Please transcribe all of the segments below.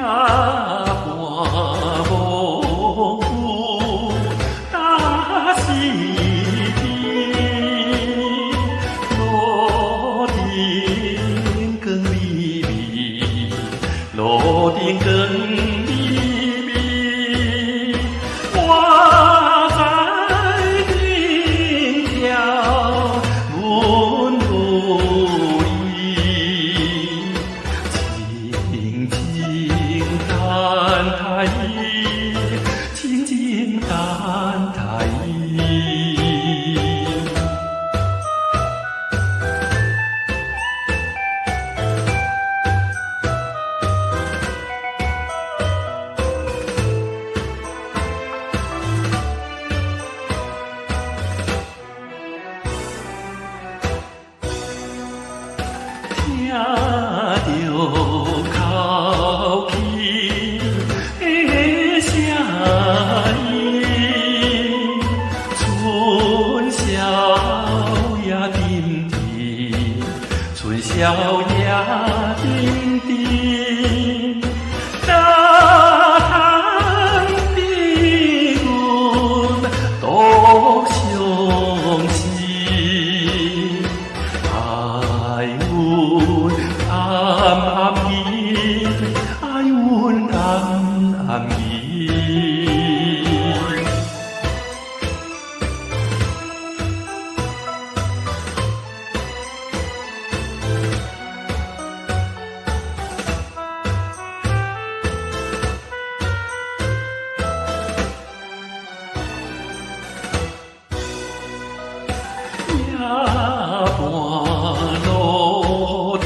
半模糊大西边，路顶更微微，路顶更微微，我在顶条阮路伊，静静等待伊，静静等待伊。听着口气的声音，春宵也沉沉，春宵也沉沉，大汤比阮多相思，爱阮暗暗意，爱阮暗暗意。夜半路顶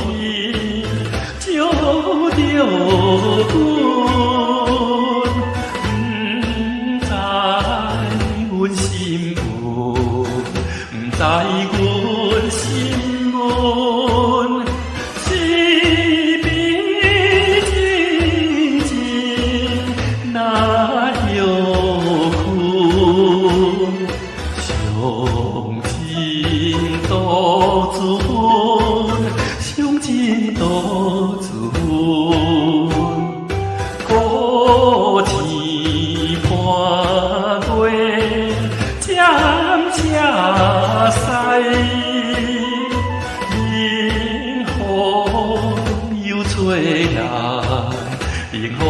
照着阮，不知阮心愿，不知阮心愿，是比静静那摇困。相亲多自分，相亲多自分。古钱半月，渐渐逝。迎风又吹来，迎风